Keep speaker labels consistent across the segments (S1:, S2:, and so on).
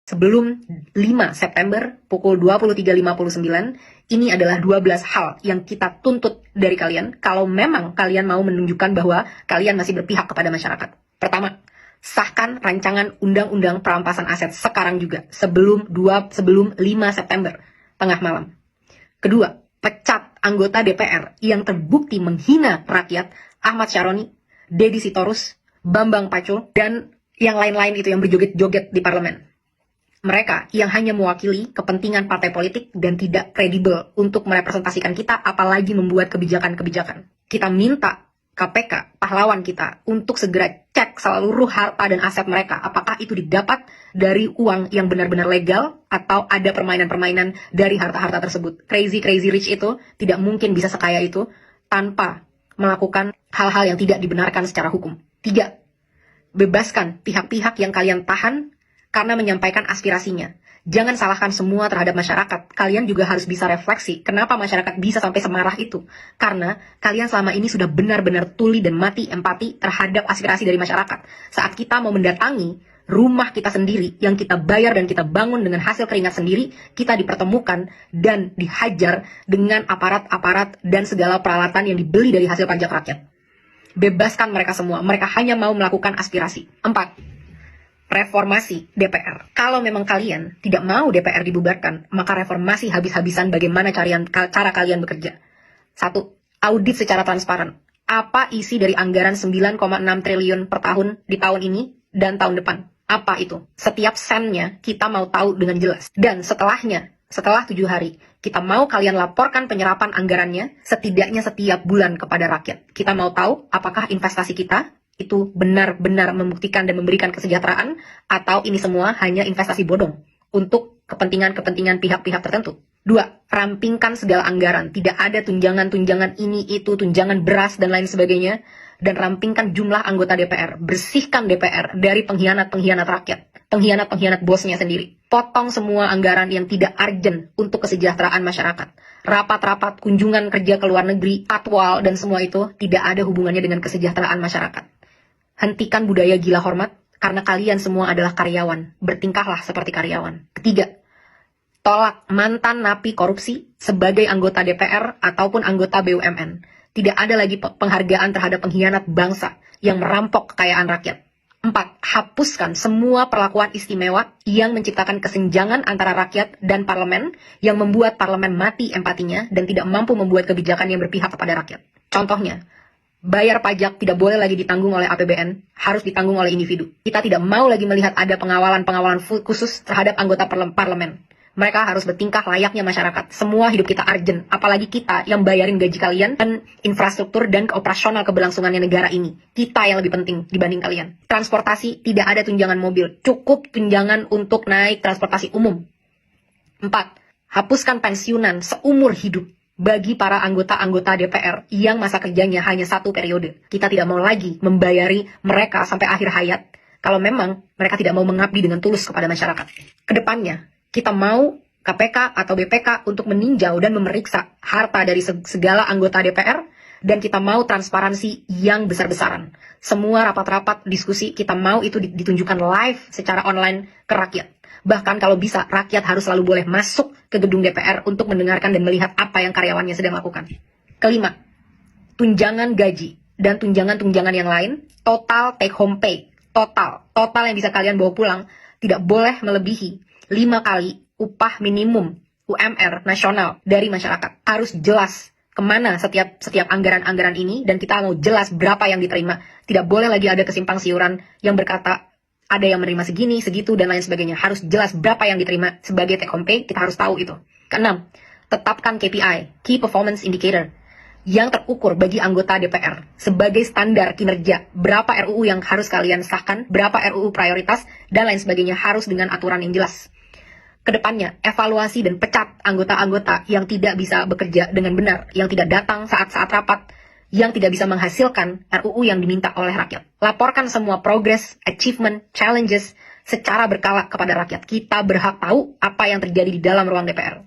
S1: Sebelum 5 September pukul 23.59, ini adalah 12 hal yang kita tuntut dari kalian kalau memang kalian mau menunjukkan bahwa kalian masih berpihak kepada masyarakat. Pertama, sahkan rancangan undang-undang perampasan aset sekarang juga, sebelum 5 September, tengah malam. Kedua, pecat anggota DPR yang terbukti menghina rakyat, Ahmad Syaroni, Deddy Sitorus, Bambang Pacul, dan yang lain-lain itu yang berjoget-joget di parlemen. Mereka yang hanya mewakili kepentingan partai politik dan tidak kredibel untuk merepresentasikan kita, apalagi membuat kebijakan-kebijakan. Kita minta KPK, pahlawan kita, untuk segera cek seluruh harta dan aset mereka. Apakah itu didapat dari uang yang benar-benar legal atau ada permainan-permainan dari harta-harta tersebut. Crazy rich itu tidak mungkin bisa sekaya itu tanpa melakukan hal-hal yang tidak dibenarkan secara hukum. 3. Bebaskan pihak-pihak yang kalian tahan karena menyampaikan aspirasinya. Jangan salahkan semua terhadap masyarakat. Kalian juga harus bisa refleksi kenapa masyarakat bisa sampai semarah itu. Karena kalian selama ini sudah benar-benar tuli dan mati empati terhadap aspirasi dari masyarakat. Saat kita mau mendatangi rumah kita sendiri yang kita bayar dan kita bangun dengan hasil keringat sendiri, kita dipertemukan dan dihajar dengan aparat-aparat dan segala peralatan yang dibeli dari hasil pajak rakyat. Bebaskan mereka semua. Mereka hanya mau melakukan aspirasi. 4. Reformasi DPR. Kalau memang kalian tidak mau DPR dibubarkan, maka reformasi habis-habisan bagaimana cara kalian bekerja. 1. Audit secara transparan. Apa isi dari anggaran 9,6 triliun per tahun di tahun ini dan tahun depan? Apa itu? Setiap sennya kita mau tahu dengan jelas. Dan setelahnya, setelah 7 hari, kita mau kalian laporkan penyerapan anggarannya setidaknya setiap bulan kepada rakyat. Kita mau tahu apakah investasi kita itu benar-benar membuktikan dan memberikan kesejahteraan, atau ini semua hanya investasi bodong untuk kepentingan-kepentingan pihak-pihak tertentu. 2. Rampingkan segala anggaran. Tidak ada tunjangan-tunjangan ini, itu, tunjangan beras, dan lain sebagainya. Dan rampingkan jumlah anggota DPR. Bersihkan DPR dari pengkhianat-pengkhianat rakyat. Pengkhianat-pengkhianat bosnya sendiri. Potong semua anggaran yang tidak urgent untuk kesejahteraan masyarakat. Rapat-rapat, kunjungan kerja ke luar negeri, patwal, dan semua itu tidak ada hubungannya dengan kesejahteraan masyarakat. Hentikan budaya gila hormat, karena kalian semua adalah karyawan. Bertingkahlah seperti karyawan. 3. Tolak mantan napi korupsi sebagai anggota DPR ataupun anggota BUMN. Tidak ada lagi penghargaan terhadap pengkhianat bangsa yang merampok kekayaan rakyat. 4. Hapuskan semua perlakuan istimewa yang menciptakan kesenjangan antara rakyat dan parlemen, yang membuat parlemen mati empatinya dan tidak mampu membuat kebijakan yang berpihak kepada rakyat. Contohnya, bayar pajak tidak boleh lagi ditanggung oleh APBN, harus ditanggung oleh individu. Kita tidak mau lagi melihat ada pengawalan khusus terhadap anggota parlemen. Mereka harus bertingkah layaknya masyarakat. Semua hidup kita urgent, apalagi kita yang bayarin gaji kalian dan infrastruktur dan operasional keberlangsungannya negara ini. Kita yang lebih penting dibanding kalian. Transportasi, tidak ada tunjangan mobil, cukup tunjangan untuk naik transportasi umum. 4. Hapuskan pensiunan seumur hidup bagi para anggota-anggota DPR yang masa kerjanya hanya 1 periode. Kita tidak mau lagi membayari mereka sampai akhir hayat kalau memang mereka tidak mau mengabdi dengan tulus kepada masyarakat. Kedepannya, kita mau KPK atau BPK untuk meninjau dan memeriksa harta dari segala anggota DPR, dan kita mau transparansi yang besar-besaran. Semua rapat-rapat, diskusi, kita mau itu ditunjukkan live secara online ke rakyat. Bahkan kalau bisa, rakyat harus selalu boleh masuk ke gedung DPR untuk mendengarkan dan melihat apa yang karyawannya sedang lakukan. 5. Tunjangan gaji dan tunjangan-tunjangan yang lain, total take home pay, total yang bisa kalian bawa pulang, tidak boleh melebihi 5 kali upah minimum UMR nasional dari masyarakat. Harus jelas kemana setiap anggaran-anggaran ini, dan kita mau jelas berapa yang diterima. Tidak boleh lagi ada kesimpang siuran yang berkata ada yang menerima segini, segitu, dan lain sebagainya. Harus jelas berapa yang diterima sebagai take home pay, kita harus tahu itu. 6. Tetapkan KPI, Key Performance Indicator, yang terukur bagi anggota DPR sebagai standar kinerja. Berapa RUU yang harus kalian sahkan, berapa RUU prioritas, dan lain sebagainya, harus dengan aturan yang jelas. Kedepannya, evaluasi dan pecat anggota-anggota yang tidak bisa bekerja dengan benar, yang tidak datang saat-saat rapat, yang tidak bisa menghasilkan RUU yang diminta oleh rakyat. Laporkan semua progress, achievement, challenges secara berkala kepada rakyat. Kita berhak tahu apa yang terjadi di dalam ruang DPR.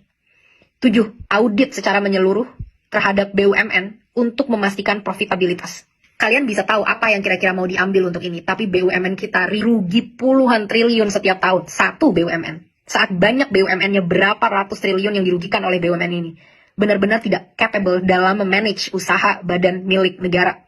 S1: 7. Audit secara menyeluruh terhadap BUMN untuk memastikan profitabilitas. Kalian bisa tahu apa yang kira-kira mau diambil untuk ini, tapi BUMN kita rugi puluhan triliun setiap tahun. Satu BUMN. Saat banyak BUMN-nya berapa ratus triliun yang dirugikan oleh BUMN ini. Benar-benar tidak capable dalam memanage usaha badan milik negara.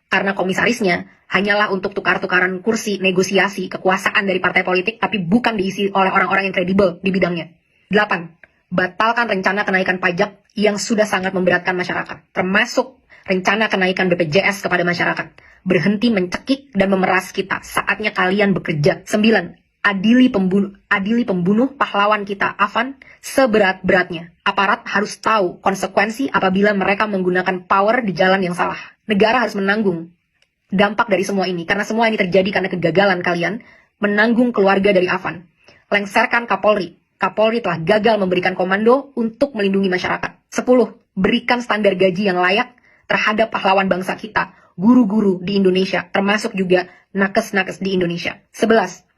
S1: Karena komisarisnya hanyalah untuk tukar-tukaran kursi, negosiasi, kekuasaan dari partai politik, tapi bukan diisi oleh orang-orang yang kredibel di bidangnya. 8. Batalkan rencana kenaikan pajak yang sudah sangat memberatkan masyarakat, termasuk rencana kenaikan BPJS kepada masyarakat. Berhenti mencekik dan memeras kita. Saatnya kalian bekerja. 9. Adili pembunuh pahlawan kita, Afan, seberat-beratnya. Aparat harus tahu konsekuensi apabila mereka menggunakan power di jalan yang salah. Negara harus menanggung dampak dari semua ini, karena semua ini terjadi karena kegagalan kalian menanggung keluarga dari Afan. Lengserkan Kapolri. Kapolri telah gagal memberikan komando untuk melindungi masyarakat. 10. Berikan standar gaji yang layak terhadap pahlawan bangsa kita, guru-guru di Indonesia, termasuk juga nakes-nakes di Indonesia. 11.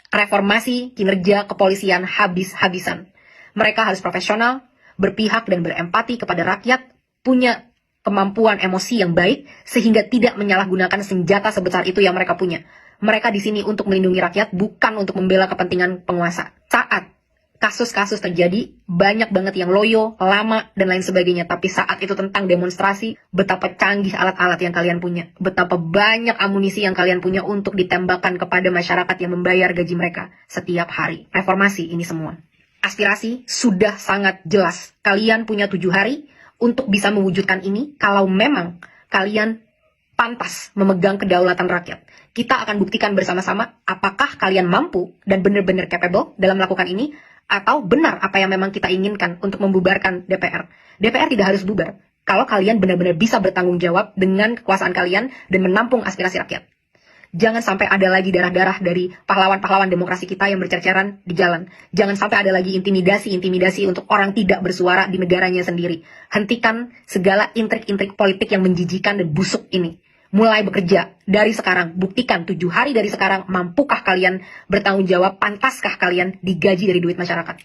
S1: Reformasi kinerja kepolisian habis-habisan. Mereka harus profesional, berpihak dan berempati kepada rakyat, punya kemampuan emosi yang baik, sehingga tidak menyalahgunakan senjata sebesar itu yang mereka punya. Mereka di sini untuk melindungi rakyat, bukan untuk membela kepentingan penguasa. Saat kasus-kasus terjadi, banyak banget yang loyo, lama, dan lain sebagainya. Tapi saat itu tentang demonstrasi, betapa canggih alat-alat yang kalian punya. Betapa banyak amunisi yang kalian punya untuk ditembakkan kepada masyarakat yang membayar gaji mereka setiap hari. Reformasi ini semua. Aspirasi sudah sangat jelas. Kalian punya 7 hari untuk bisa mewujudkan ini, kalau memang kalian pantas memegang kedaulatan rakyat. Kita akan buktikan bersama-sama apakah kalian mampu dan benar-benar capable dalam melakukan ini, atau benar apa yang memang kita inginkan untuk membubarkan DPR. DPR tidak harus bubar kalau kalian benar-benar bisa bertanggung jawab dengan kekuasaan kalian dan menampung aspirasi rakyat. Jangan sampai ada lagi darah-darah dari pahlawan-pahlawan demokrasi kita yang bercerceran di jalan. Jangan sampai ada lagi intimidasi-intimidasi untuk orang tidak bersuara di negaranya sendiri. Hentikan segala intrik-intrik politik yang menjijikan dan busuk ini. Mulai bekerja dari sekarang. Buktikan 7 hari dari sekarang, mampukah kalian bertanggung jawab, pantaskah kalian digaji dari duit masyarakat.